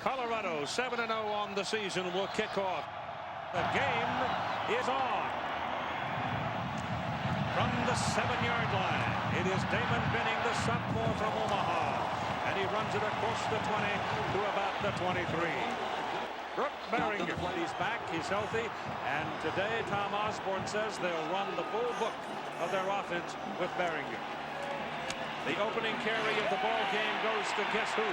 Colorado 7-0 on the season will kick off. The game is on. From the 7-yard line, it is Damon Benning, the sophomore from Omaha, and he runs it across the 20 to about the 23. Brooke Berringer, he's back, he's healthy, and today Tom Osborne says they'll run the full book of their offense with Berringer. The opening carry of the ball game goes to guess who?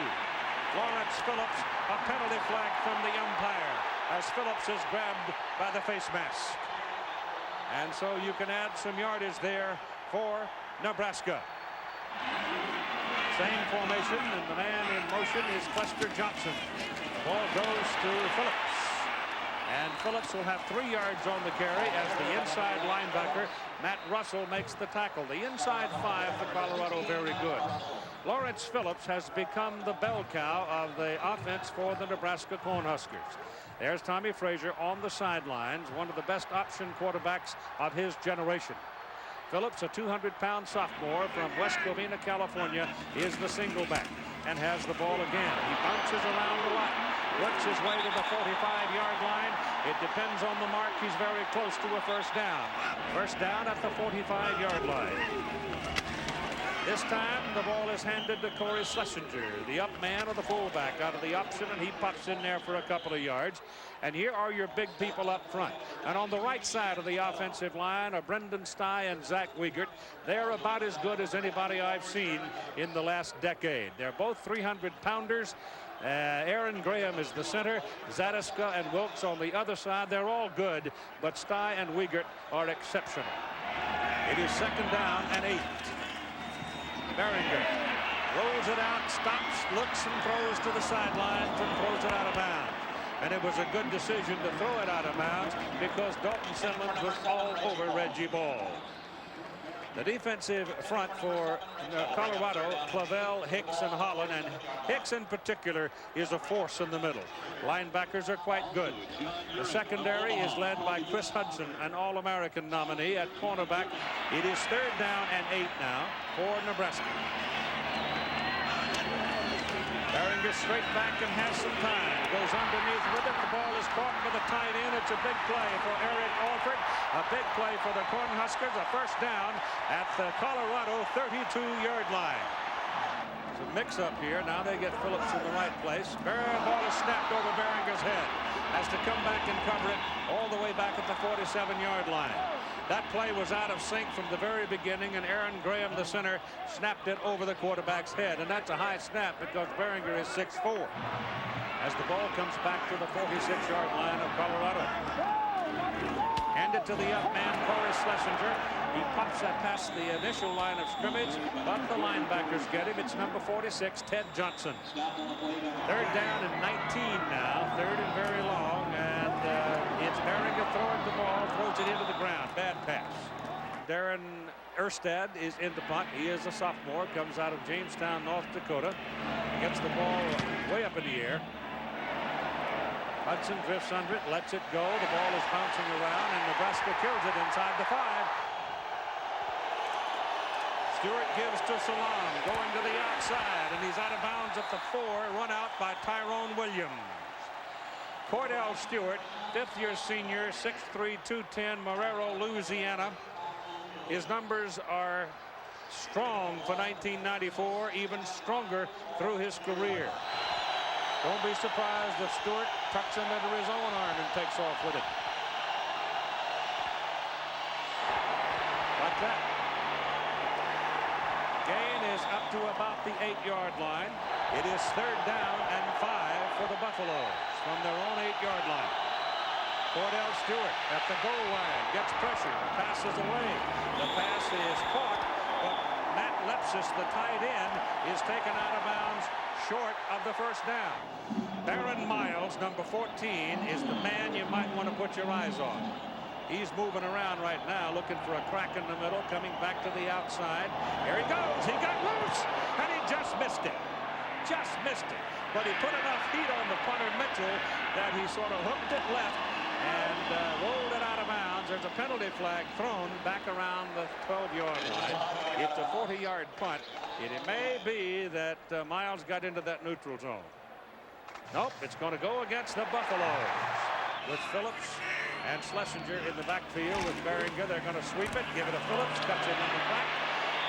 Lawrence Phillips. A penalty flag from the umpire as Phillips is grabbed by the face mask. And so you can add some yardage there for Nebraska. Same formation, and the man in motion is Lester Johnson. The ball goes to Phillips. And Phillips will have 3 yards on the carry as the inside linebacker, Matt Russell, makes the tackle. The inside 5 for Colorado, very good. Lawrence Phillips has become the bell cow of the offense for the Nebraska Cornhuskers. There's Tommy Frazier on the sidelines, one of the best option quarterbacks of his generation. Phillips, a 200-pound sophomore from West Covina, California, is the single back and has the ball again. He bounces around a lot, works his way to the 45-yard line. It depends on the mark. He's very close to a first down. First down at the 45-yard line. This time the ball is handed to Corey Schlesinger, the up man of the fullback, out of the option, and he pops in there for a couple of yards. And here are your big people up front. And on the right side of the offensive line are Brendan Stye and Zach Wiegert. They're about as good as anybody I've seen in the last decade. They're both 300-pounders. Aaron Graham is the center. Zadiska and Wilkes on the other side. They're all good, but Stye and Wiegert are exceptional. It is second down and 8. Berringer rolls it out, stops, looks, and throws to the sidelines and throws it out of bounds. And it was a good decision to throw it out of bounds because Dalton Simmons was all over Reggie Ball. The defensive front for Colorado, Clavel, Hicks, and Holland, and Hicks in particular is a force in the middle. Linebackers are quite good. The secondary is led by Chris Hudson, an All-American nominee at cornerback. It is third down and 8 now for Nebraska. Berringer straight back and has some time. Goes underneath with it. The ball is caught with a tight end. It's a big play for Eric Alford. A big play for the Cornhuskers. A first down at the Colorado 32-yard line. It's a mix-up here. Now they get Phillips in the right place. Ball is snapped over Berringer's head. Has to come back and cover it all the way back at the 47-yard line. That play was out of sync from the very beginning, and Aaron Graham, the center, snapped it over the quarterback's head. And that's a high snap because Berringer is 6'4". As the ball comes back to the 46-yard line of Colorado. Handed to the up man, Corey Schlesinger. He pops that past the initial line of scrimmage, but the linebackers get him. It's number 46, Ted Johnson. Third down and 19 now. Third and very long, and it's Berringer throwing the ball, throws it into the ground. Bad pass. Darren Erstad is in the punt. He is a sophomore, comes out of Jamestown, North Dakota. Gets the ball way up in the air. Hudson drifts under it, lets it go. The ball is bouncing around, and Nebraska kills it inside the 5. Stewart gives to Salam, going to the outside, and he's out of bounds at the 4, run out by Tyrone Williams. Cordell Stewart, fifth-year senior, 6'3", 210, Marrero, Louisiana. His numbers are strong for 1994, even stronger through his career. Don't be surprised if Stewart tucks him into his own arm and takes off with it. Like that. Gain is up to about the 8-yard line. It is third down and 5 for the Buffaloes from their own 8-yard line. Cordell Stewart at the goal line gets pressure, passes away. The pass is caught, but Matt Lepsis, the tight end, is taken out of bounds short of the first down. Baron Miles, number 14, is the man you might want to put your eyes on. He's moving around right now, looking for a crack in the middle, coming back to the outside. Here he goes. He got loose, and he just missed it. Just missed it. But he put enough heat on the punter, Mitchell, that he sort of hooked it left and rolled it out of bounds. There's a penalty flag thrown back around the 12-yard line. It's a 40-yard punt. It may be that Miles got into that neutral zone. Nope, it's going to go against the Buffaloes with Phillips and Schlesinger in the backfield with Beringer. They're going to sweep it, give it to Phillips, cuts it in the back,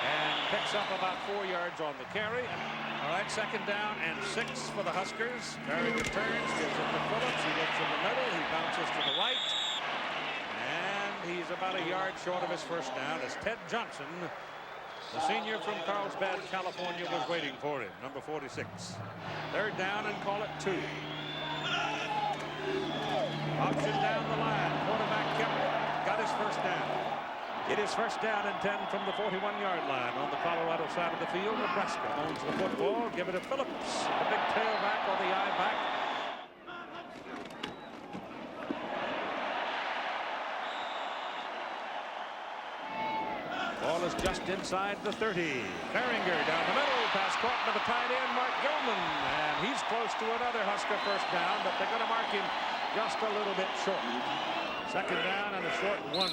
and picks up about 4 yards on the carry. All right, second down and 6 for the Huskers. Beringer turns, gives it to Phillips. He looks in the middle. He bounces to the right. And he's about a yard short of his first down as Ted Johnson, the senior from Carlsbad, California, was waiting for him, number 46. Third down and call it 2. Option down the line. Quarterback Kemp got his first down. It is first down and 10 from the 41-yard line on the Colorado side of the field. Nebraska owns the football. Give it to Phillips, the big tailback or the I-back. Ball is just inside the 30. Beringer down the middle. Pass caught by the tight end, Mark Gilman. And he's close to another Husker first down, but they're going to mark him just a little bit short. Second down and a short 1.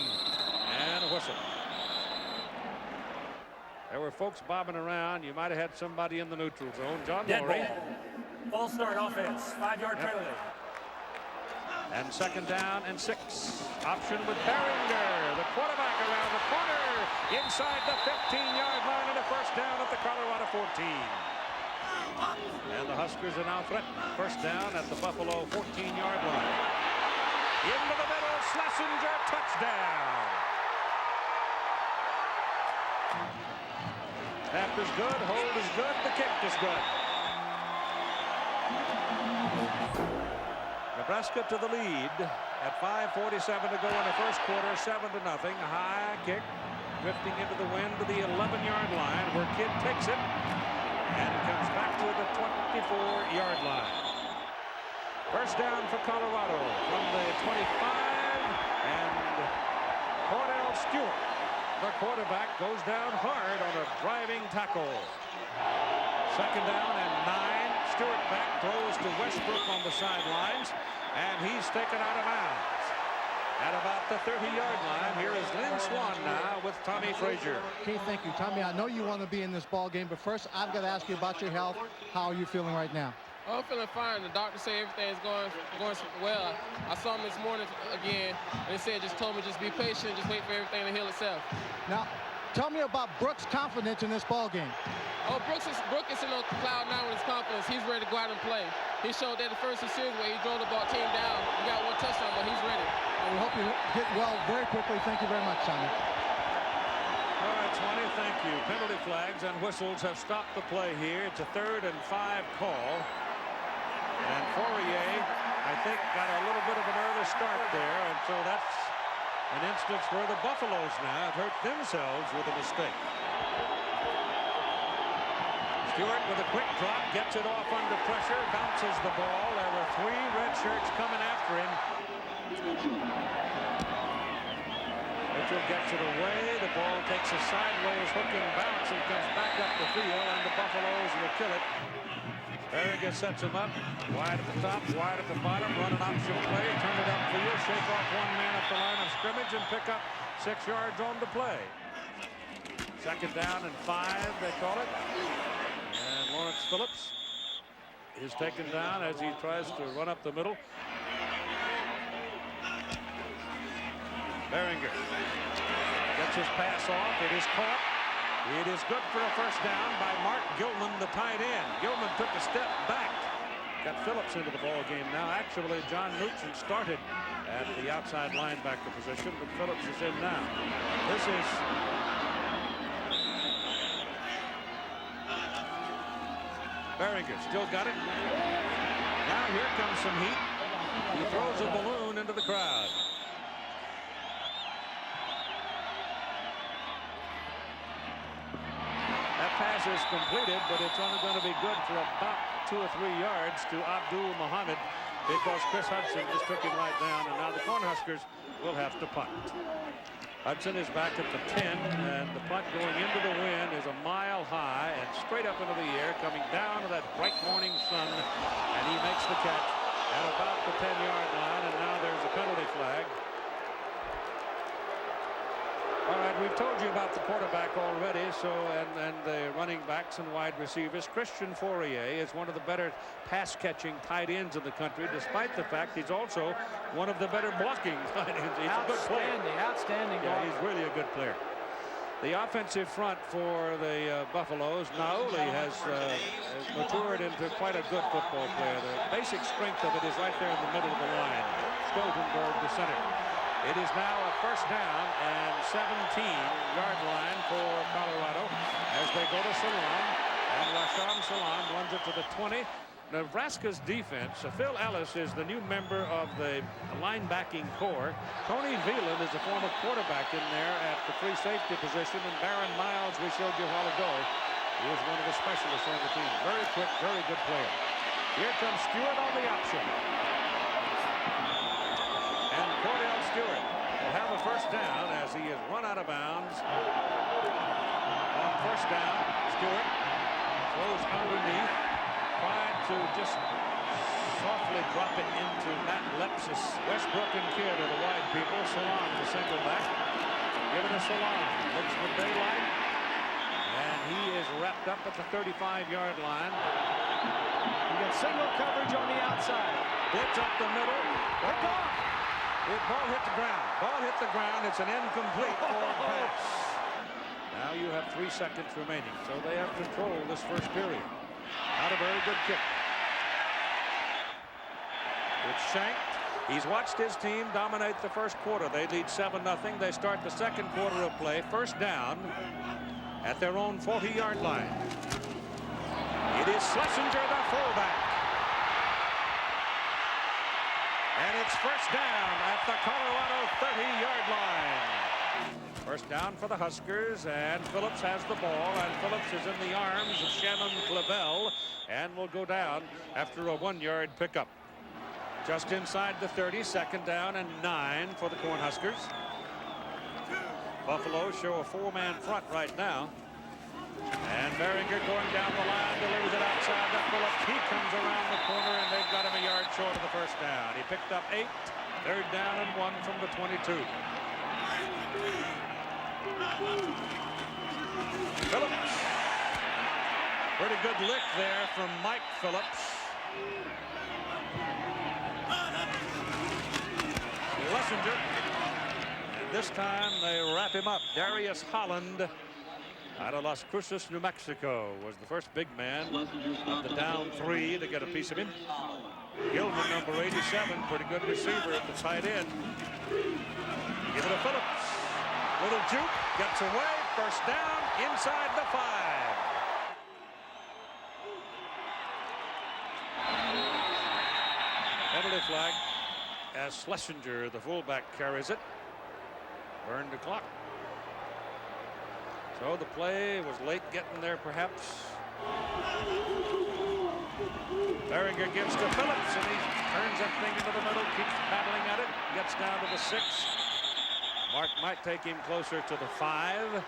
And a whistle. There were folks bobbing around. You might have had somebody in the neutral zone. John Lowry. False start offense. 5-yard penalty. And second down and 6. Option with Beringer. The quarterback around the corner. Inside the 15-yard line and a first down at the Colorado 14. And the Huskers are now threatened. First down at the Buffalo 14-yard line. Into the middle. Schlesinger. Touchdown. Snap is good, hold is good, the kick is good. Nebraska to the lead at 5:47 to go in the first quarter, 7-0. High kick, drifting into the wind to the 11-yard line where Kidd takes it and comes back to the 24-yard line. First down for Colorado from the 25, and Cordell Stewart, the quarterback, goes down hard on a driving tackle. Second down and 9. Stewart back, throws to Westbrook on the sidelines, and he's taken out of bounds. At about the 30-yard line, here is Lynn Swan now with Tommy Frazier. Keith, thank you. Tommy, I know you want to be in this ball game, but first I've got to ask you about your health. How are you feeling right now? Oh, I'm feeling fine. The doctor said everything's going well. I saw him this morning again, and he said, told me just be patient, just wait for everything to heal itself. Now, tell me about Brooks' confidence in this ball game. Oh, Brooks is in on cloud 9 with his confidence. He's ready to go out and play. He showed that the first 2 series where he drove the ball, came down. He got 1 touchdown, but he's ready. We hope you get well very quickly. Thank you very much, Tommy. All right, Swanee, thank you. Penalty flags and whistles have stopped the play here. It's a 3rd and 5 call. And Fourier, I think, got a little bit of an early start there, and so that's an instance where the Buffaloes now have hurt themselves with a mistake. Stewart with a quick drop, gets it off under pressure, bounces the ball. There were 3 red shirts coming after him. Mitchell gets it away. The ball takes a sideways hooking bounce and comes back up the field, and the Buffaloes will kill it. Beringer sets him up, wide at the top, wide at the bottom, run an option play, turn it upfield, shake off 1 man at the line of scrimmage, and pick up 6 yards on the play. Second down and 5, they call it. And Lawrence Phillips is taken down as he tries to run up the middle. Beringer gets his pass off. It is caught. It is good for a first down by Mark Gilman, the tight end. Gilman took a step back. Got Phillips into the ball game now. Actually, John Nugent started at the outside linebacker position, but Phillips is in now. This is Beringer, still got it. Now here comes some heat. He throws a balloon into the crowd. That pass is completed, but it's only going to be good for about 2 or 3 yards to Abdul Muhammad because Chris Hudson just took him right down, and now the Cornhuskers will have to punt. Hudson is back at the 10, and the punt going into the wind is a mile high and straight up into the air, coming down to that bright morning sun, and he makes the catch at about the 10-yard line, and now there's a penalty flag. All right, we've told you about the quarterback already, and the running backs and wide receivers. Christian Fourier is one of the better pass-catching tight ends in the country, despite the fact he's also one of the better blocking tight ends. He's a good player. Outstanding. Yeah, he's really a good player. The offensive front for the Buffaloes, Naoli has matured into quite a good football player. The basic strength of it is right there in the middle of the line. Stoltenberg, the center. It is now a first down and 17-yard line for Colorado as they go to Salon. And Rashawn Salon runs it to the 20. Nebraska's defense, Phil Ellis is the new member of the linebacking corps. Tony Veland is a former quarterback in there at the free safety position. And Baron Miles, we showed you a while ago, he was one of the specialists on the team. Very quick, very good player. Here comes Stewart on the option. And Cordell Stewart will have a first down as he is run out of bounds. On first down, Stewart throws underneath, trying to just softly drop it into Matt Lepsis. Westbrook and Kidd are the wide people. Salon, the single back. Give it to Salon. Looks for daylight. And he is wrapped up at the 35-yard line. You got single coverage on the outside. Blitz up the middle. Ball hit the ground. Ball hit the ground. It's an incomplete forward pass. Now you have 3 seconds remaining, so they have control this first period. Not a very good kick. It's shanked. He's watched his team dominate the first quarter. They lead 7-0. They start the second quarter of play. First down at their own 40-yard line. It is Schlesinger, the fullback. And it's first down at the Colorado 30-yard line. First down for the Huskers, and Phillips has the ball, and Phillips is in the arms of Shannon Clavel and will go down after a 1-yard pickup. Just inside the 30, second down and 9 for the Cornhuskers. Buffalo show a 4-man front right now. And Behringer going down the line, delivers it outside to Phillips. He comes around the corner, and they've got him a yard short of the first down. He picked up 8, third down and 1 from the 22. Phillips. Pretty good lick there from Mike Phillips. Schlesinger. And this time they wrap him up. Darius Holland out of Las Cruces, New Mexico, was the first big man of the down 3 to get a piece of him. Gilman, number 87, pretty good receiver at the tight end. Give it to Phillips. Little juke, gets away, first down, inside the 5. Penalty flag as Schlesinger, the fullback, carries it. Burned the clock. So the play was late getting there, perhaps. Behringer gives to Phillips, and he turns that thing into the middle, keeps paddling at it, gets down to the 6. Mark might take him closer to the 5.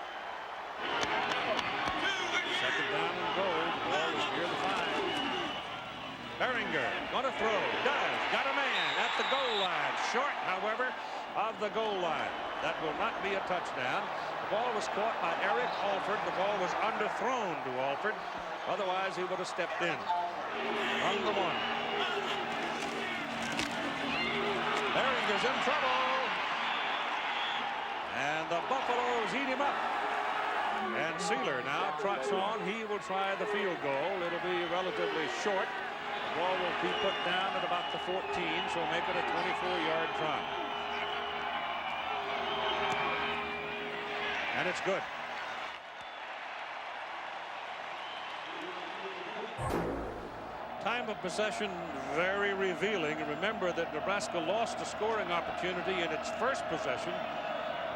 Second down and goal. The ball is near the 5. Behringer gonna throw, does, got a man at the goal line. Short, however, of the goal line. That will not be a touchdown. The ball was caught by Eric Alford. The ball was underthrown to Alford. Otherwise, he would have stepped in. On the 1. Behringer's in trouble. And the Buffaloes eat him up. And Sealer now trots on. He will try the field goal. It'll be relatively short. The ball will be put down at about the 14, so make it a 24-yard try. And it's good. Time of possession very revealing. And remember that Nebraska lost a scoring opportunity in its first possession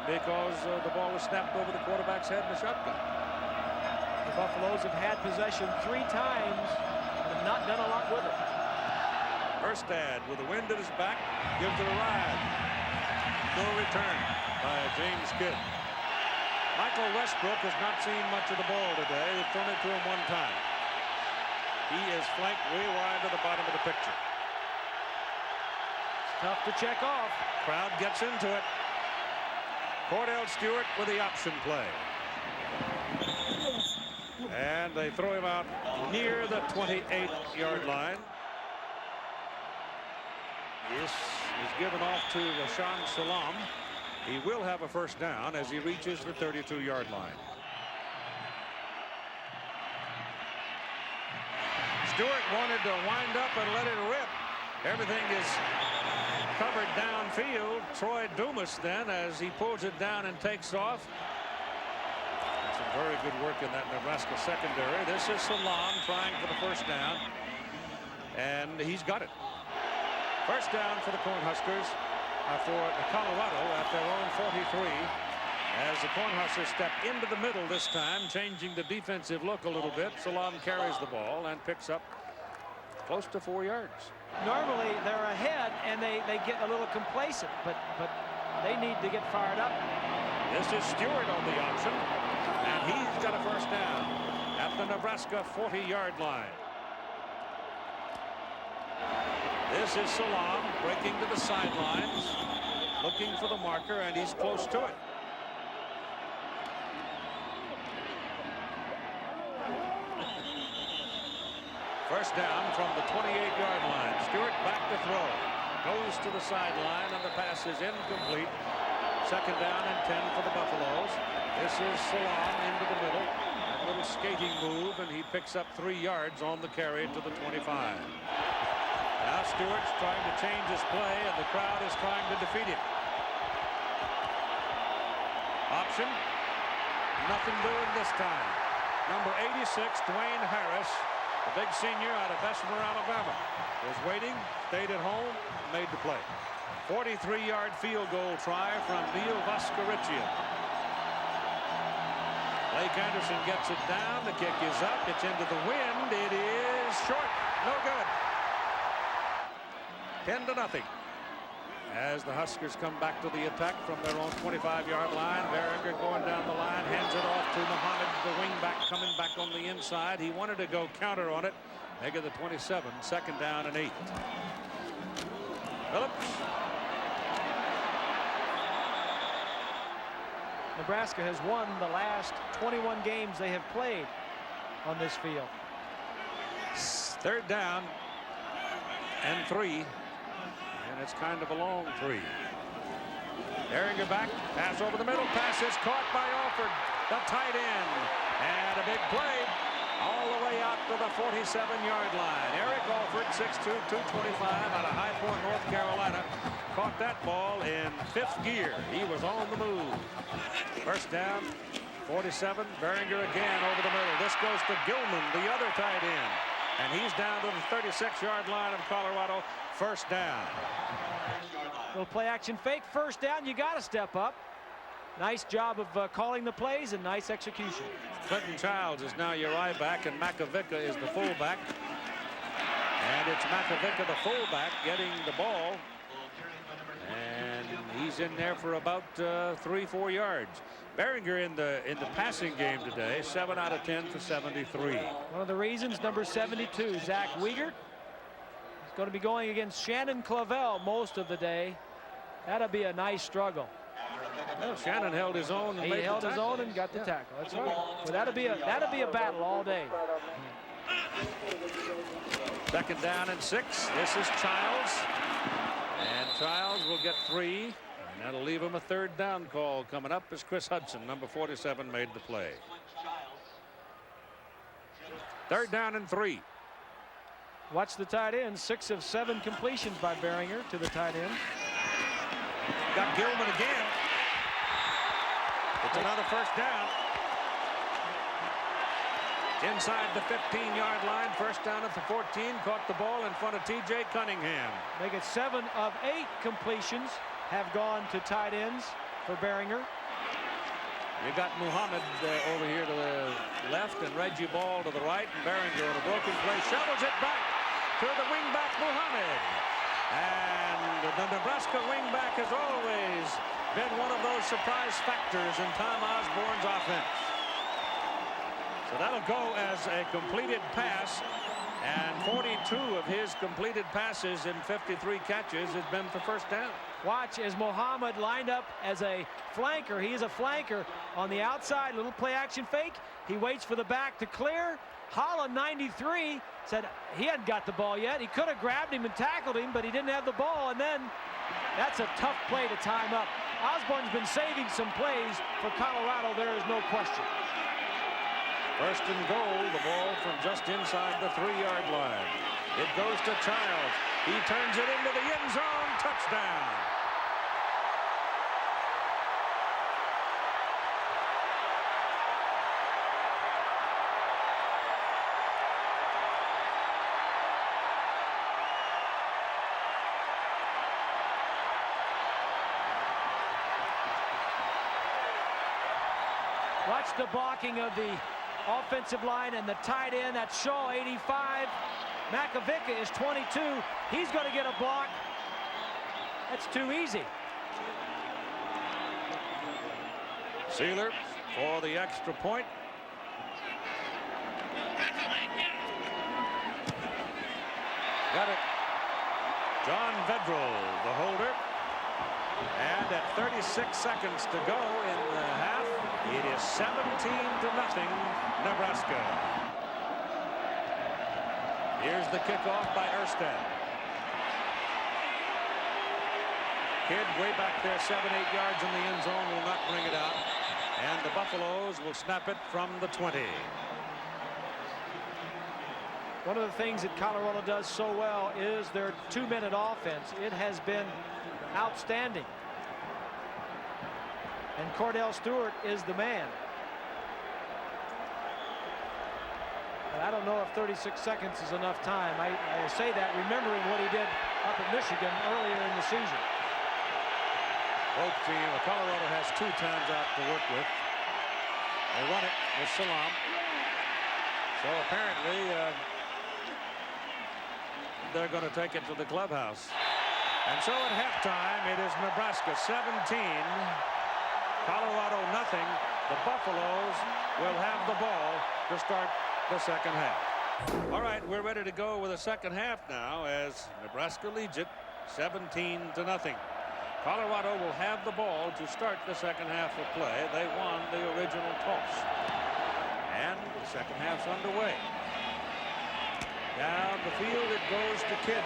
because the ball was snapped over the quarterback's head in the shotgun. The Buffaloes have had possession 3 times and have not done a lot with it. Erstad with the wind at his back gives it a ride. No return by James Kidd. Michael Westbrook has not seen much of the ball today. They've thrown it to him 1 time. He is flanked way wide to the bottom of the picture. It's tough to check off. Crowd gets into it. Cordell Stewart with the option play. And they throw him out near the 28-yard line. This is given off to Rashaan Salam. He will have a first down as he reaches the 32-yard line. Stewart wanted to wind up and let it rip. Everything is covered downfield. Troy Dumas then as he pulls it down and takes off. Some very good work in that Nebraska secondary. This is Salam trying for the first down. And he's got it. First down for the Cornhuskers, for Colorado at their own 43. As the Cornhuskers step into the middle this time, changing the defensive look a little bit. Salam carries the ball and picks up close to 4 yards. Normally they're ahead and they get a little complacent, but they need to get fired up. This is Stewart on the option, and he's got a first down at the Nebraska 40-yard line. This is Salam breaking to the sidelines, looking for the marker, and he's close to it. First down from the 28-yard line. Stewart back to throw. Goes to the sideline, and the pass is incomplete. Second down and 10 for the Buffaloes. This is Salam into the middle. A little skating move, and he picks up 3 yards on the carry to the 25. Now Stewart's trying to change his play, and the crowd is trying to defeat him. Option. Nothing doing this time. Number 86, Dwayne Harris, the big senior out of Bessemer, Alabama, was waiting, stayed at home, made the play. 43-yard field goal try from Neil Voskerichian. Blake Anderson gets it down. The kick is up. It's into the wind. It is short. No good. 10-0. As the Huskers come back to the attack from their own 25-yard line. Behringer going down the line, hands it off to Muhammad, the wingback coming back on the inside. He wanted to go counter on it. Make it the 27, second down and 8. Phillips. Nebraska has won the last 21 games they have played on this field. Third down and 3. And it's kind of a long 3. Behringer back, pass over the middle, pass is caught by Alford, the tight end, and a big play all the way out to the 47-yard line. Eric Alford, 6'2", 225, out of High Point, North Carolina, caught that ball in 5th gear. He was on the move. First down, 47. Behringer again over the middle. This goes to Gilman, the other tight end, and he's down to the 36-yard line of Colorado. First down. Little play action fake. First down. You got to step up. Nice job of calling the plays and nice execution. Clinton Childs is now your eye back, and Makovica is the fullback. And it's Makovica, the fullback, getting the ball. And he's in there for about 3-4 yards. Behringer in the passing game today, 7 out of 10 for 73. One of the reasons, number 72, Zach Wiegert, is going to be going against Shannon Clavel most of the day. That'll be a nice struggle. Well, Shannon held his own. And he held his own and got the tackle. That's right. Well, that'll be a battle all day. Second down and 6. This is Childs, and Childs will get 3, and that'll leave him a third down call coming up as Chris Hudson, number 47, made the play. Third down and 3. Watch the tight end. 6 of 7 completions by Behringer to the tight end. Got Gilman again. It's another first down. Inside the 15-yard line. First down at the 14. Caught the ball in front of T.J. Cunningham. Make it 7 of 8 completions have gone to tight ends for Behringer. You got Muhammad over here to the left and Reggie Ball to the right. And Behringer on a broken play shovels it back to the wingback Muhammad. And the Nebraska wingback has always been one of those surprise factors in Tom Osborne's offense. So So that'll go as a completed pass. And 42 of his completed passes in 53 catches has been for first down. Watch as Muhammad lined up as a flanker. He is a flanker on the outside. Little play action fake. He waits for the back to clear. Holland, 93, said he hadn't got the ball yet. He could have grabbed him and tackled him, but he didn't have the ball. And then that's a tough play to time up. Osborne's been saving some plays for Colorado. There is no question. First and goal, the ball from just inside the 3-yard line. It goes to Childs. He turns it into the end zone. Touchdown. Watch the blocking of the offensive line and the tight end. That's Shaw, 85. Makovica is 22. He's going to get a block. That's too easy. Sealer for the extra point. Got it. John Vedral, the holder. And at 36 seconds to go in the half, it is 17-0, Nebraska. Here's the kickoff by Erstad. Kidd way back there, 7-8 yards in the end zone, will not bring it out. And the Buffaloes will snap it from the 20. One of the things that Colorado does so well is their 2-minute offense. It has been outstanding. And Cordell Stewart is the man. But I don't know if 36 seconds is enough time. I say that remembering what he did up at Michigan earlier in the season. Both teams, Colorado has 2 times out to work with. They run it with Salam. So apparently they're going to take it to the clubhouse. And so at halftime, it is Nebraska 17, Colorado nothing. The Buffaloes will have the ball to start the second half. All right, we're ready to go with the second half now as Nebraska leads it 17-0. Colorado will have the ball to start the second half of play. They won the original toss. And the second half's underway. Down the field it goes to Kidd.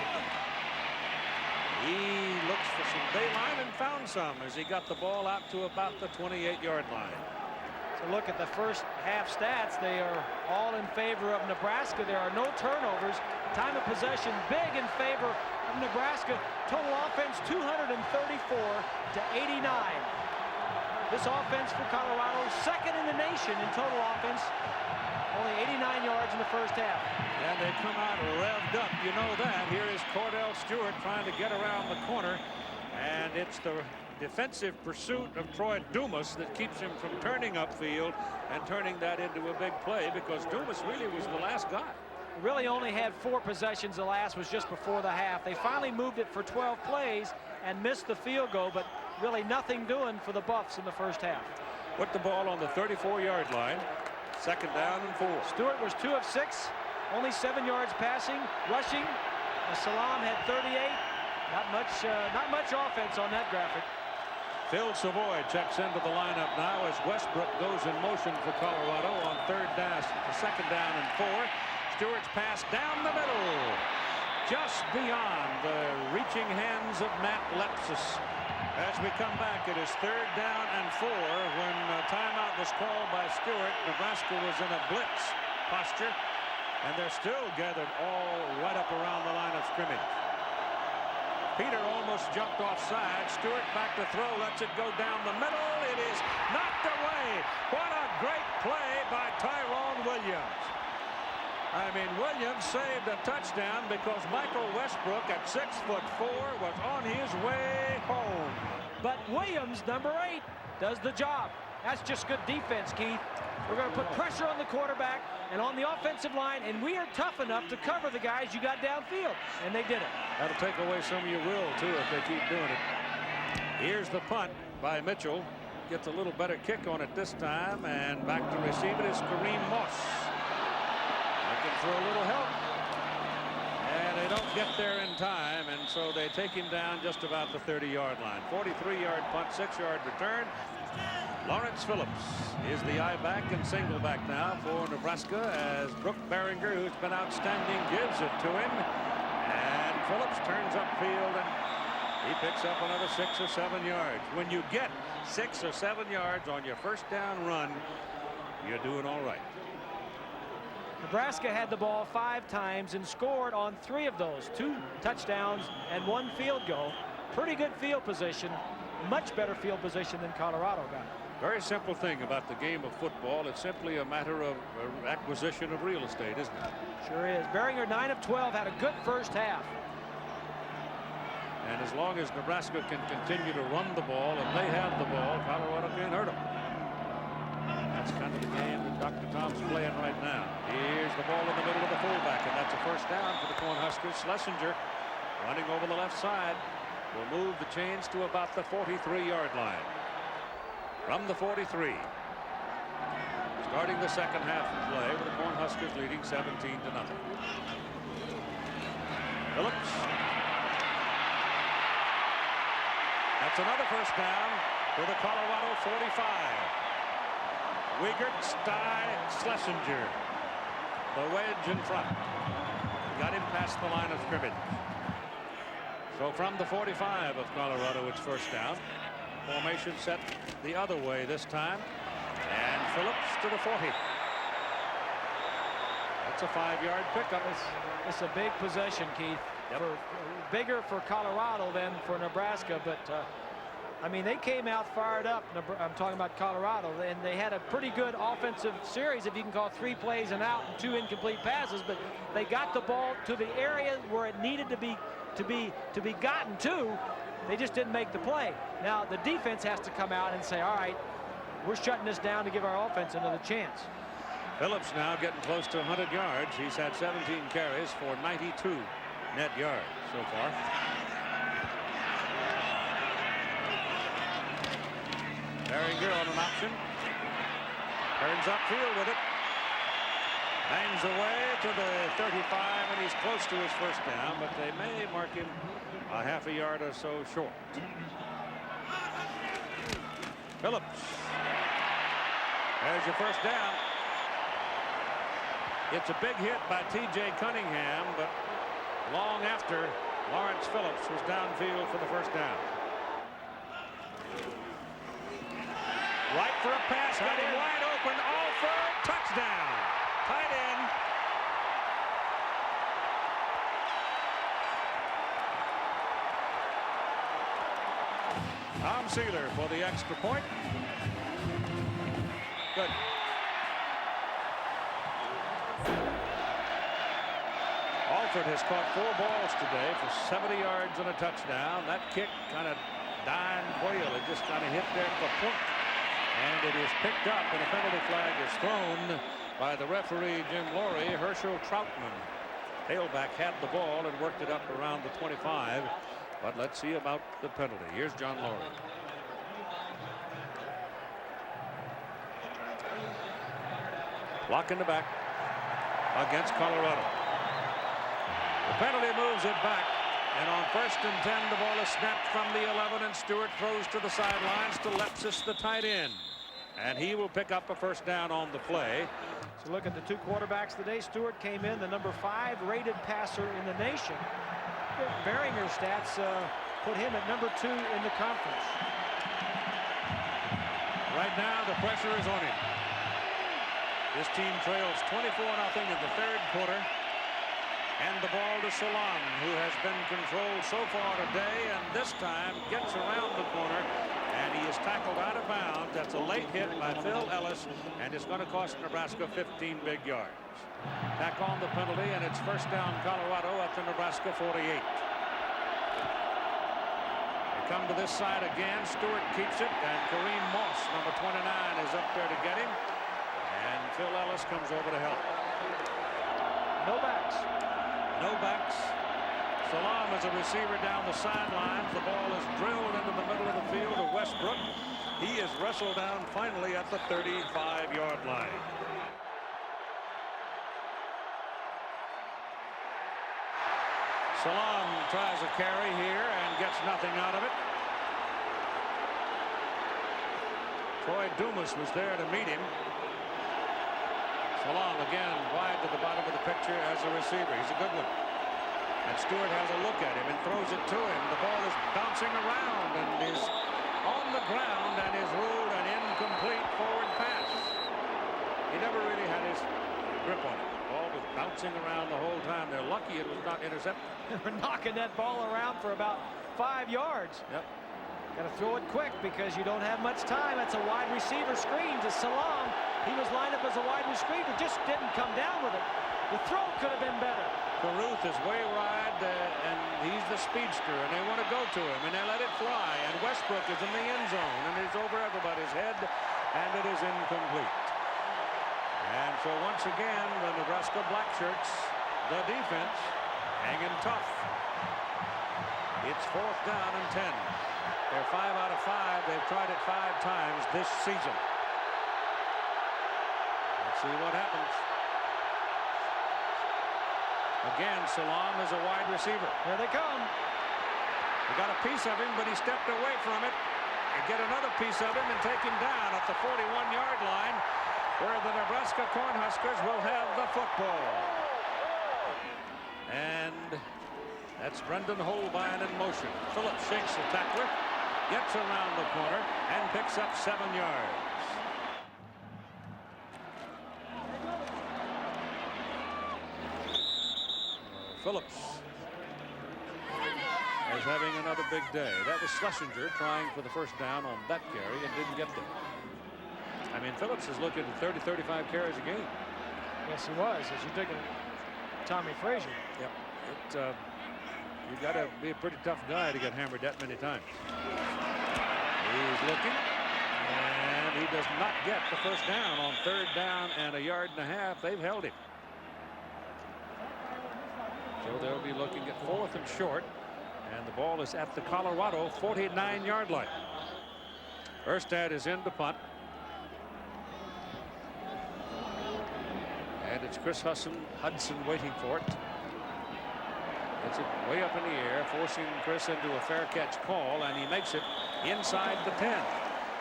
He looks for some daylight and found some as he got the ball out to about the 28-yard line. So look at the first half stats. They are all in favor of Nebraska. There are no turnovers. Time of possession big in favor of Nebraska. Total offense 234 to 89. This offense for Colorado, second in the nation in total offense. Only 89 yards in the first half. And they come out revved up. You know that. Here is Cordell Stewart trying to get around the corner. And it's the defensive pursuit of Troy Dumas that keeps him from turning upfield and turning that into a big play, because Dumas really was the last guy. Really only had 4 possessions. The last was just before the half. They finally moved it for 12 plays and missed the field goal, but really nothing doing for the Buffs in the first half. Put the ball on the 34-yard line. Second down and 4. Stewart was 2 of 6, only 7 yards passing, rushing. Salam had 38. Not much offense on that graphic. Phil Savoy checks into the lineup now as Westbrook goes in motion for Colorado on second down and 4. Stewart's pass down the middle, just beyond the reaching hands of Matt Lepsis. As we come back, it is third down and 4 when timeout was called by Stewart. Nebraska was in a blitz posture, and they're still gathered all right up around the line of scrimmage. Peter almost jumped offside. Stewart back to throw, lets it go down the middle. It is knocked away. What a great play by Tyrone Williams. I mean, Williams saved a touchdown because Michael Westbrook at 6'4" was on his way home. But Williams, number 8, does the job. That's just good defense, Keith. We're going to put pressure on the quarterback and on the offensive line, and we are tough enough to cover the guys you got downfield, and they did it. That'll take away some of your will, too, if they keep doing it. Here's the punt by Mitchell. gets a little better kick on it this time, and back to receive it is Kareem Moss. Looking for a little help. And they don't get there in time, and so they take him down just about the 30-yard line. 43-yard punt, 6-yard return. Lawrence Phillips is the I-back and single back now for Nebraska, as Brooke Behringer, who's been outstanding, gives it to him. And Phillips turns upfield, and he picks up another 6 or 7 yards. When you get 6 or 7 yards on your first down run, you're doing all right. Nebraska had the ball 5 times and scored on 3 of those, 2 touchdowns and 1 field goal. Pretty good field position, much better field position than Colorado got. Very simple thing about the game of football. It's simply a matter of acquisition of real estate, isn't it? Sure is. Behringer, 9 of 12, had a good first half. And as long as Nebraska can continue to run the ball and they have the ball, Colorado can't hurt them. That's kind of the game that Dr. Tom's playing right now. Here's the ball in the middle of the fullback, and that's a first down for the Cornhuskers. Schlesinger running over the left side will move the chains to about the 43-yard line. From the 43. Starting the second half of play with the Cornhuskers leading 17-0. Phillips. That's another first down for the Colorado 45. Wiegert, Stye, Schlesinger. The wedge in front. Got him past the line of scrimmage. So from the 45 of Colorado, it's first down. Formation set the other way this time. And Phillips to the 40. That's a 5-yard pickup. It's a big possession, Keith. Yep. Bigger for Colorado than for Nebraska, but I mean, they came out fired up. I'm talking about Colorado, and they had a pretty good offensive series, if you can call 3 plays and out and 2 incomplete passes, but they got the ball to the area where it needed to be gotten to. They just didn't make the play. Now the defense has to come out and say, all right, we're shutting this down to give our offense another chance. Phillips now getting close to 100 yards. He's had 17 carries for 92 net yards so far. Behringer on an option. Turns upfield with it. Bangs away to the 35, and he's close to his first down, but they may mark him a half a yard or so short. Phillips. There's your first down. It's a big hit by T.J. Cunningham, but long after Lawrence Phillips was downfield for the first down. Right for a pass, got him wide open, all for a touchdown. Tight end. Tom Sealer for the extra point. Good. Alford has caught 4 balls today for 70 yards and a touchdown. That kick kind of dying quail. It just kind of hit there for point. And it is picked up, and a penalty flag is thrown by the referee, Jim Laurie. Herschel Troutman, tailback, had the ball and worked it up around the 25. But let's see about the penalty. Here's John Laurie. Block in the back against Colorado. The penalty moves it back. And on 1st and 10, the ball is snapped from the 11, and Stewart throws to the sidelines to Lepsis, the tight end. And he will pick up a first down on the play. So look at the 2 quarterbacks today. Stewart came in, the number 5 rated passer in the nation. Behringer's stats put him at number 2 in the conference. Right now, the pressure is on him. This team trails 24-0 in the 3rd quarter. And the ball to Salam, who has been controlled so far today, and this time gets around the corner, and he is tackled out of bounds. That's a late hit by Phil Ellis, and it's going to cost Nebraska 15 big yards. Back on the penalty, and it's first down Colorado at the Nebraska 48. They come to this side again. Stewart keeps it, and Kareem Moss, number 29, is up there to get him. And Phil Ellis comes over to help. No backs. No backs. Salam is a receiver down the sidelines. The ball is drilled into the middle of the field to Westbrook. He is wrestled down finally at the 35-yard line. Salam tries a carry here and gets nothing out of it. Troy Dumas was there to meet him. Salam again wide to the bottom of the picture as a receiver. He's a good one. And Stewart has a look at him and throws it to him. The ball is bouncing around and is on the ground and is ruled an incomplete forward pass. He never really had his grip on it. The ball was bouncing around the whole time. They're lucky it was not intercepted. We're knocking that ball around for about 5 yards. Yep. Got to throw it quick because you don't have much time. That's a wide receiver screen to Salam. He was lined up as a wide receiver, just didn't come down with it. The throw could have been better. Caruth is way wide, and he's the speedster, and they want to go to him, and they let it fly. And Westbrook is in the end zone, and it's over everybody's head, and it is incomplete. And so once again, the Nebraska Blackshirts, the defense, hanging tough. It's 4th down and 10. They're 5 out of 5. They've tried it 5 times this season. Let's see what happens. Again, Salam is a wide receiver. Here they come. They got a piece of him, but he stepped away from it. They get another piece of him and take him down at the 41-yard line, where the Nebraska Cornhuskers will have the football. And that's Brendan Holbein in motion. Phillips shakes the tackler, gets around the corner, and picks up 7 yards. Phillips is having another big day. That was Schlesinger trying for the first down on that carry and didn't get there. I mean, Phillips is looking at 30, 35 carries a game. Yes, he was, as you're digging Tommy Frazier. Yep. You've got to be a pretty tough guy to get hammered that many times. He's looking, and he does not get the first down on 3rd down and 1.5 yards. They've held him. So they'll be looking at 4th and short, and the ball is at the Colorado 49-yard line. Erstad is in to punt. And it's Chris Hudson waiting for it. It's way up in the air, forcing Chris into a fair catch call, and he makes it inside the 10.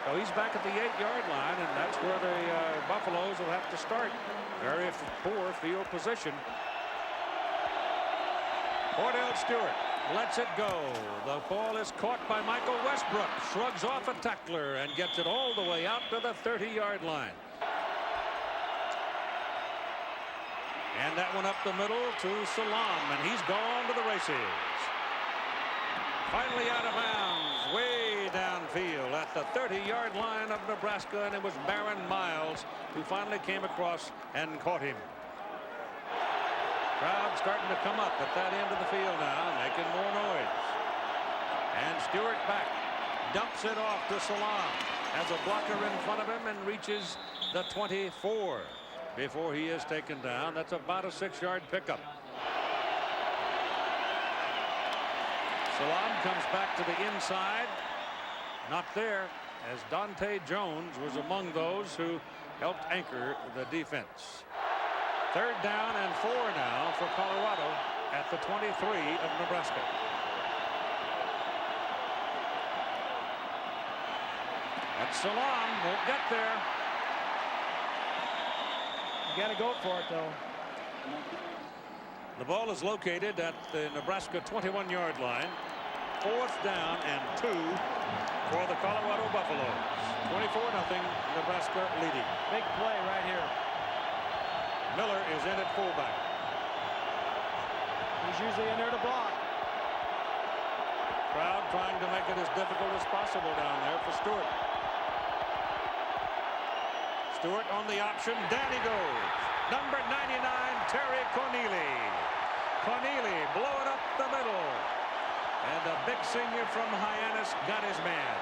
So he's back at the 8-yard line, and that's where the Buffaloes will have to start. Very poor field position. Cordell Stewart lets it go. The ball is caught by Michael Westbrook. Shrugs off a tackler and gets it all the way out to the 30-yard line. And that one up the middle to Salam, and he's gone to the races. Finally out of bounds, way downfield at the 30-yard line of Nebraska, and it was Baron Miles who finally came across and caught him. Crowd starting to come up at that end of the field now, making more noise. And Stewart back, dumps it off to Salam, has a blocker in front of him and reaches the 24 before he is taken down. That's about a 6-yard pickup. Salam comes back to the inside. Not there, as Dante Jones was among those who helped anchor the defense. 3rd down and 4 now for Colorado at the 23 of Nebraska. And Salam won't get there. You got to go for it, though. The ball is located at the Nebraska 21-yard line. 4th down and 2 for the Colorado Buffaloes. 24-0 Nebraska leading. Big play right here. Miller is in at fullback. He's usually in there to block. Crowd trying to make it as difficult as possible down there for Stewart. Stewart on the option. Down he goes. Number 99, Terry Corneely. Corneely blowing up the middle. And a big senior from Hyannis got his man.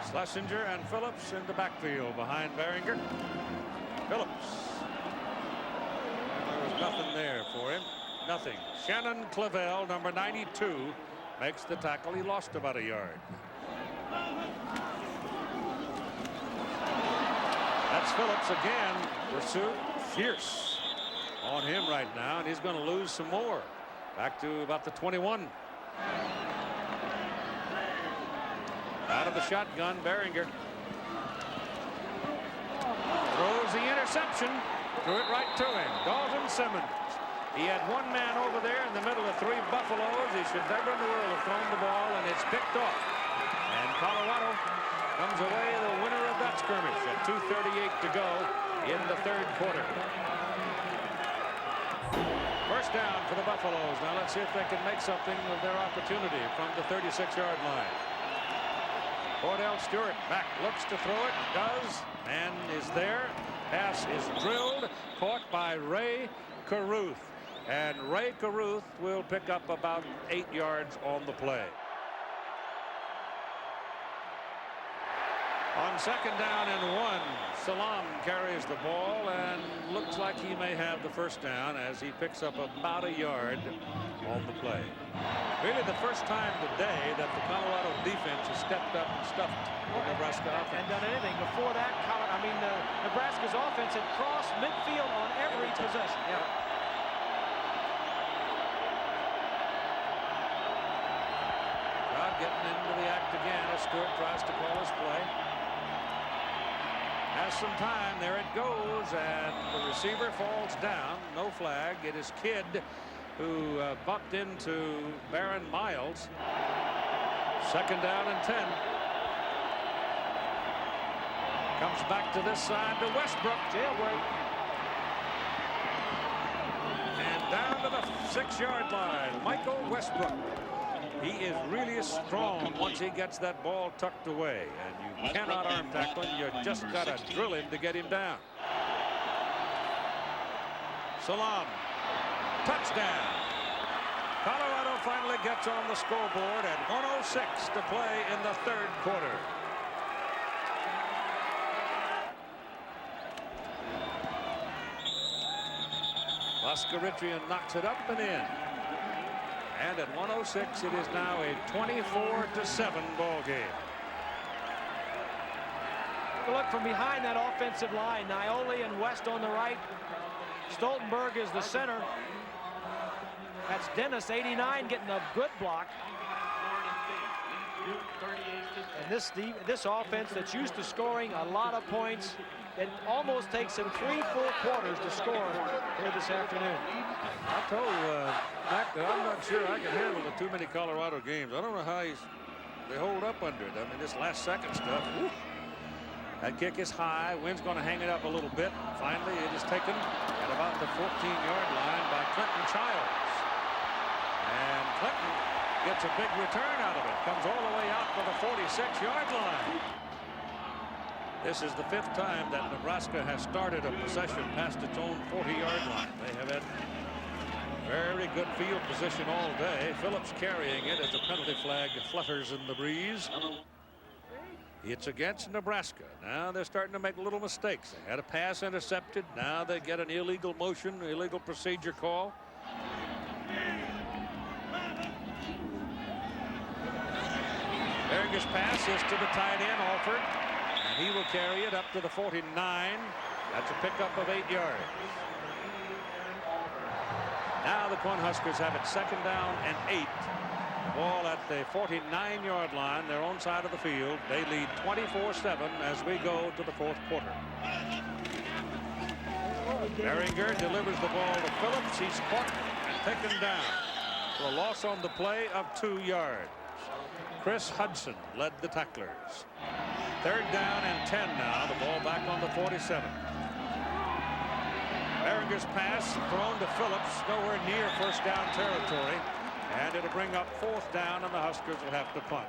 Schlesinger and Phillips in the backfield behind Behringer. Phillips. There was nothing there for him. 8-0. Shannon Clavel, number 92, makes the tackle. He lost about a yard. That's Phillips again. Pursuit fierce on him right now, and he's going to lose some more. Back to about the 21. Out of the shotgun, Behringer throws the interception. Threw it right to him. Dalton Simmons. He had one man over there in the middle of 3 Buffaloes. He should never in the world have thrown the ball, and it's picked off. And Colorado comes away the winner of that skirmish at 2:38 to go in the 3rd quarter. First down for the Buffaloes. Now let's see if they can make something of their opportunity from the 36-yard line. Cordell Stewart back, looks to throw it, does, and is there. Pass is drilled, caught by Ray Caruth. And Ray Caruth will pick up about 8 yards on the play. On 2nd down and 1, Salam carries the ball and looks like he may have the first down as he picks up about a yard on the play. Really the first time today that the Colorado defense has stepped up and stuffed the Nebraska offense. And done anything. Before that, Nebraska's offense had crossed midfield on every possession. Yeah. Crowd getting into the act again as Stewart tries to call his play. Has some time. There it goes, and the receiver falls down. No flag. It is Kidd who bumped into Baron Miles. 2nd down and 10. Comes back to this side to Westbrook. Jailbreak. And down to the 6-yard line. Michael Westbrook. He is really strong once he gets that ball tucked away. And you cannot arm tackle him. You just got to drill him to get him down. Salam. Touchdown. Colorado finally gets on the scoreboard at 1:06 to play in the 3rd quarter. Laskaritrian knocks it up and in. And at 1:06, it is now a 24-7 ball game. Look from behind that offensive line. Nioli and West on the right. Stoltenberg is the center. That's Dennis, 89, getting a good block. And this offense that's used to scoring a lot of points, it almost takes him 3 full quarters to score here this afternoon. I told Mac that I'm not sure I can handle the too many Colorado games. I don't know how they hold up under it. I mean, this last second stuff. Whew. That kick is high. Wind's going to hang it up a little bit. Finally, it is taken at about the 14-yard line by Clinton Childs. And Clinton gets a big return out of it. Comes all the way out to the 46-yard line. This is the 5th time that Nebraska has started a possession past its own 40-yard line. They have had very good field position all day. Phillips carrying it as the penalty flag flutters in the breeze. It's against Nebraska. Now they're starting to make little mistakes. They had a pass intercepted. Now they get an illegal motion, illegal procedure call. Behringer's pass is to the tight end, Alford. And he will carry it up to the 49. That's a pickup of 8 yards. Now the Cornhuskers have it 2nd down and 8. Ball at the 49-yard line, their own side of the field. They lead 24-7 as we go to the 4th quarter. Behringer delivers the ball to Phillips. He's caught and taken down for a loss on the play of 2 yards. Chris Hudson led the tacklers. 3rd down and 10 now. The ball back on the 47. Behringer's pass thrown to Phillips, nowhere near first down territory. And it'll bring up 4th down, and the Huskers will have to punt.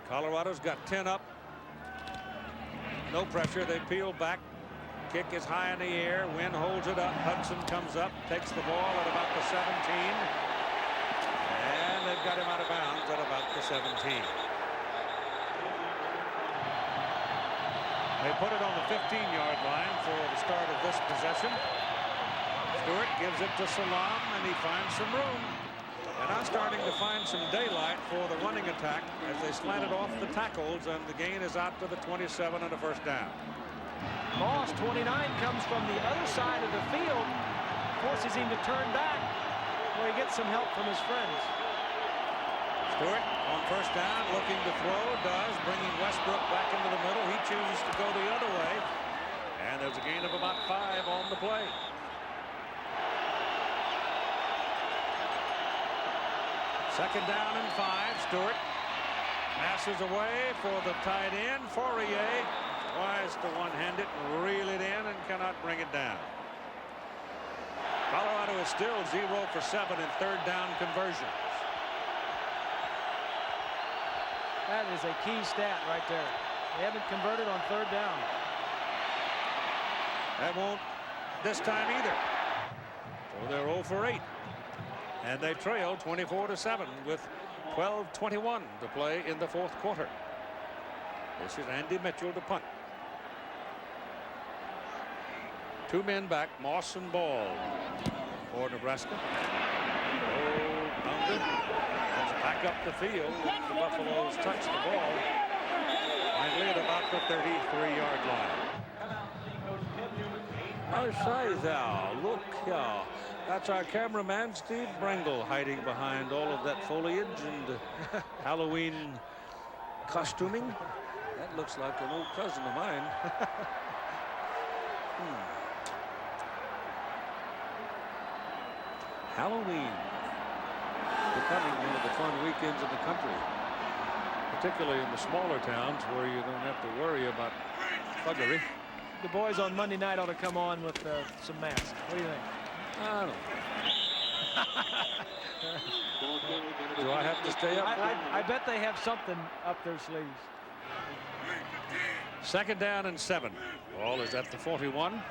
Colorado's got 10 up. No pressure. They peel back. Kick is high in the air. Wynn holds it up. Hudson comes up, takes the ball at about the 17. And they've got him out of bounds at about the 17. They put it on the 15-yard line for the start of this possession. Stewart gives it to Salam, and he finds some room. And now starting to find some daylight for the running attack as they slanted off the tackles, and the gain is out to the 27 and a first down. Moss, 29, comes from the other side of the field, forces him to turn back where he gets some help from his friends. Stewart on first down, looking to throw, does, bringing Westbrook back into the middle. He chooses to go the other way, and there's a gain of about 5 on the play. Second down and 5. Stewart passes away for the tight end. Fourier tries to one-hand it and reel it in and cannot bring it down. Colorado is still 0 for 7 in third down conversions. That is a key stat right there. They haven't converted on third down. That won't this time either. So they're 0 for 8. And they trail 24-7 with 12:21 to play in the fourth quarter. This is Andy Mitchell to punt. 2 men back, Moss and Ball for Nebraska. Oh, Pounder comes back up the field. The Buffaloes touch the ball. Finally at about the 33-yard line. I say there, look here. That's our cameraman, Steve Bringle, hiding behind all of that foliage and Halloween costuming. That looks like an old cousin of mine. Halloween becoming one of the fun weekends in the country, particularly in the smaller towns where you don't have to worry about thuggery. The boys on Monday night ought to come on with some masks. What do you think? I don't know. Do I have to stay up? I bet they have something up their sleeves. Second down and 7. Ball is at the 41.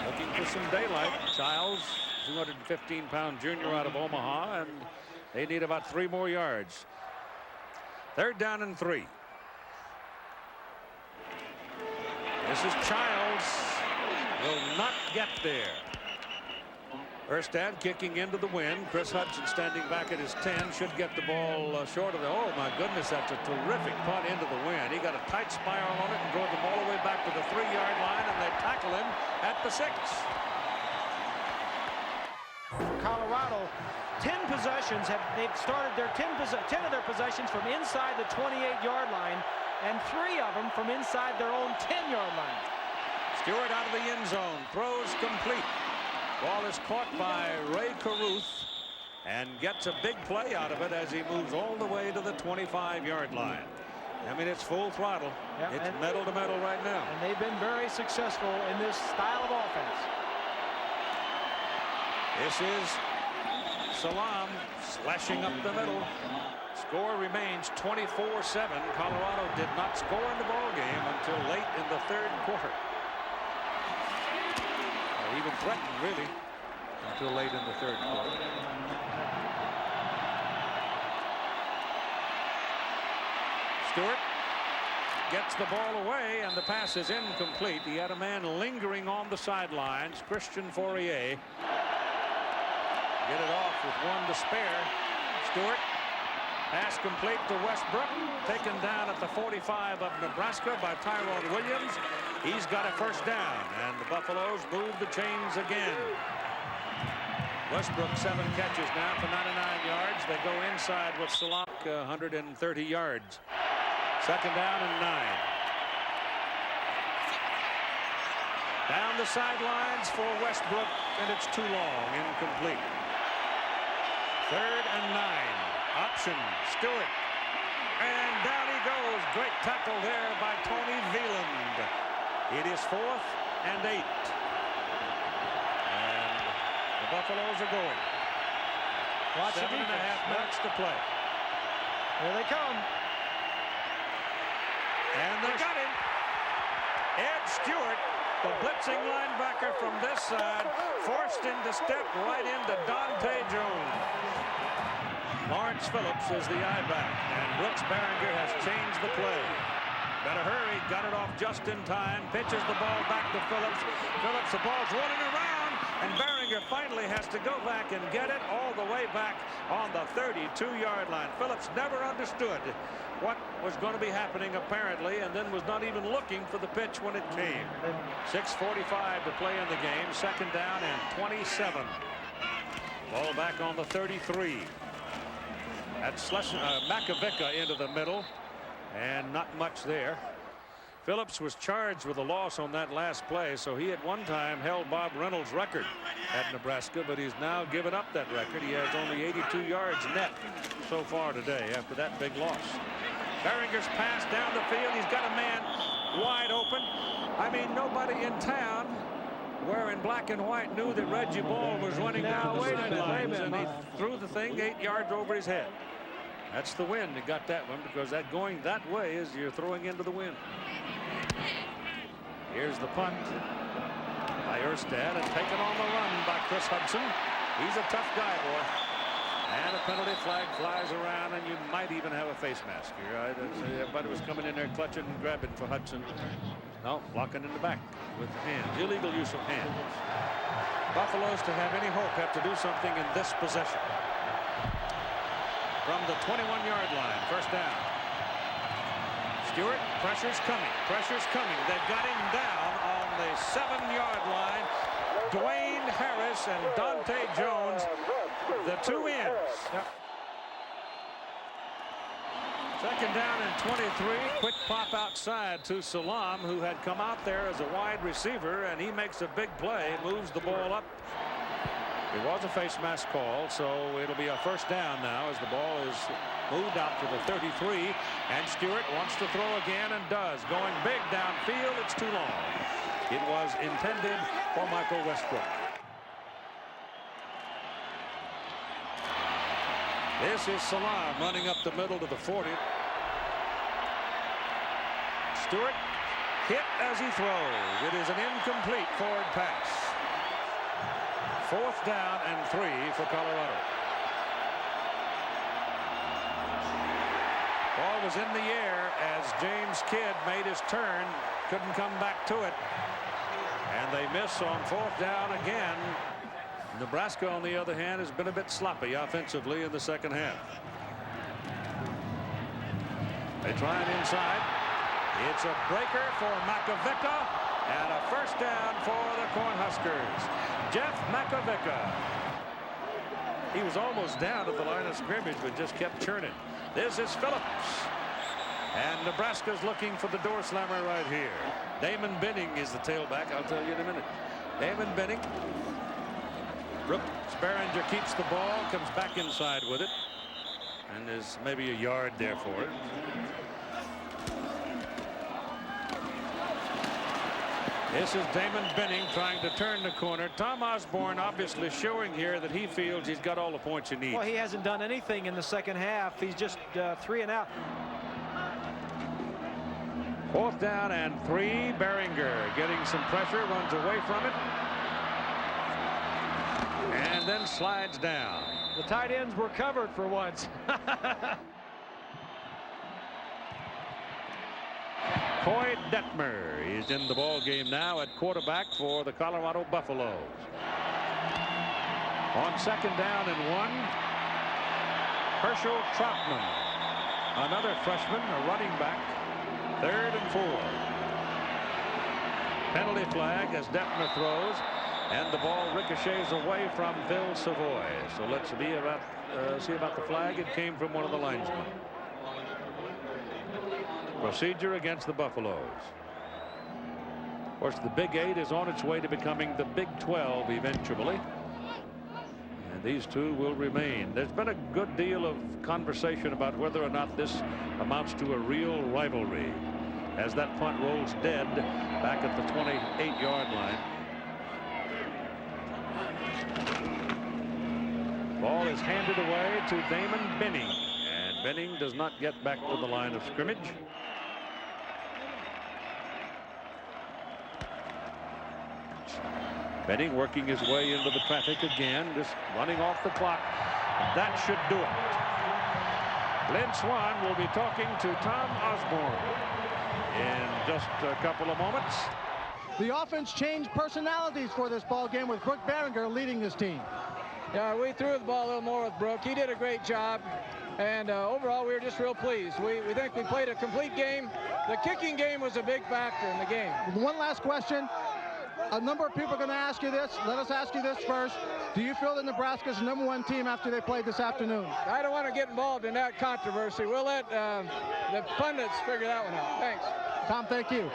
Looking for some daylight. Childs, 215-pound junior out of Omaha, and they need about 3 more yards. Third down and 3. This is Childs. Will not get there. Erstad kicking into the wind. Chris Hudson standing back at his 10. Should get the ball short of the. Oh my goodness, that's a terrific punt into the wind. He got a tight spiral on it and drove them all the way back to the 3-yard line, and they tackle him at the 6. Colorado, 10 possessions they've started their 10 of their possessions from inside the 28-yard line, and 3 of them from inside their own 10-yard line. Stewart out of the end zone, throws complete. Ball is caught by Ray Caruth and gets a big play out of it as he moves all the way to the 25-yard line. I mean, it's full throttle. Yeah, it's metal to metal right now. And they've been very successful in this style of offense. This is Salam slashing up the middle. Score remains 24-7. Colorado did not score in the ball game until late in the third quarter. Or even threatened, really, until late in the third quarter. Stewart gets the ball away, and the pass is incomplete. He had a man lingering on the sidelines, Christian Fourier. Get it off with 1 to spare. Stewart, pass complete to Westbrook, taken down at the 45 of Nebraska by Tyrone Williams. He's got a first down, and the Buffaloes move the chains again. Westbrook 7 catches now for 99 yards. They go inside with Salam, 130 yards. Second down and 9. Down the sidelines for Westbrook, and it's too long, incomplete. Third and 9. Option, Stewart. And down he goes. Great tackle there by Tony Veland. It is 4th and 8. And the Buffaloes are going. Watch 7.5 minutes to play. Here they come. And they got him. Ed Stewart, the blitzing linebacker from this side, forced him to step right into Dante Jones. Lawrence Phillips is the I-back, and Brooks Barringer has changed the play. Better hurry. Got it off just in time. Pitches the ball back to Phillips. Phillips, the ball's running around. And Behringer finally has to go back and get it all the way back on the 32-yard line. Phillips never understood what was going to be happening, apparently, and then was not even looking for the pitch when it came. 6:45 to play in the game. Second down and 27. Ball back on the 33. That's Makovica into the middle, and not much there. Phillips was charged with a loss on that last play, so he at one time held Bob Reynolds' record at Nebraska, but he's now given up that record. He has only 82 yards net so far today after that big loss. Behringer's pass down the field. He's got a man wide open. I mean, nobody in town wearing black and white knew that Reggie Ball was running down the sidelines, and he threw the thing 8 yards over his head. That's the wind that got that one, because that going that way is you're throwing into the wind. Here's the punt by Erstad, and taken on the run by Chris Hudson. He's a tough guy, boy. And a penalty flag flies around, and you might even have a face mask here. Everybody was coming in there clutching and grabbing for Hudson. No, blocking in the back with hands. Illegal use of hands. Buffaloes, to have any hope, have to do something in this possession. From the 21-yard line, first down. Stewart, pressure's coming. Pressure's coming. They've got him down on the 7-yard line. Dwayne Harris and Dante Jones, the two ends. Yep. Second down and 23. Quick pop outside to Salam, who had come out there as a wide receiver, and he makes a big play, moves the ball up. It was a face mask call, so it'll be a first down now as the ball is moved out to the 33, and Stewart wants to throw again and does. Going big downfield. It's too long. It was intended for Michael Westbrook. This is Salam running up the middle to the 40. Stewart hit as he throws. It is an incomplete forward pass. Fourth down and 3 for Colorado. Ball was in the air as James Kidd made his turn. Couldn't come back to it. And they miss on fourth down again. Nebraska, on the other hand, has been a bit sloppy offensively in the second half. They try it inside. It's a breaker for Makovica and a first down for the Cornhuskers. Jeff Makovica. He was almost down at the line of scrimmage, but just kept churning. This is Phillips. And Nebraska's looking for the door slammer right here. Damon Benning is the tailback. I'll tell you in a minute. Damon Benning. Brooks Behringer keeps the ball, comes back inside with it, and there's maybe a yard there for it. This is Damon Benning trying to turn the corner. Tom Osborne obviously showing here that he feels he's got all the points he needs. Well, he hasn't done anything in the second half. He's just 3 and out. Fourth down and 3. Behringer getting some pressure, runs away from it, and then slides down. The tight ends were covered for once. Coy Detmer is in the ball game now at quarterback for the Colorado Buffaloes. On second down and 1, Herschel Troutman, another freshman, a running back. 3rd and 4. Penalty flag as Detmer throws, and the ball ricochets away from Phil Savoy. So let's see about the flag. It came from one of the linesmen. Procedure against the Buffaloes. Of course, the Big 8 is on its way to becoming the Big 12 eventually. And these two will remain. There's been a good deal of conversation about whether or not this amounts to a real rivalry as that punt rolls dead back at the 28-yard line. Ball is handed away to Damon Benning, and Benning does not get back to the line of scrimmage. Benning working his way into the traffic again, just running off the clock. That should do it. Lynn Swan will be talking to Tom Osborne. in just a couple of moments. The offense changed personalities for this ball game with Brooke Behringer leading this team. Yeah, we threw the ball a little more with Brooke. He did a great job. And overall, we were just real pleased. We think we played a complete game. The kicking game was a big factor in the game. One last question. A number of people are going to ask you this. Let us ask you this first. Do you feel that Nebraska's the #1 team after they played this afternoon? I don't want to get involved in that controversy. We'll let the pundits figure that one out. Thanks. Tom, thank you.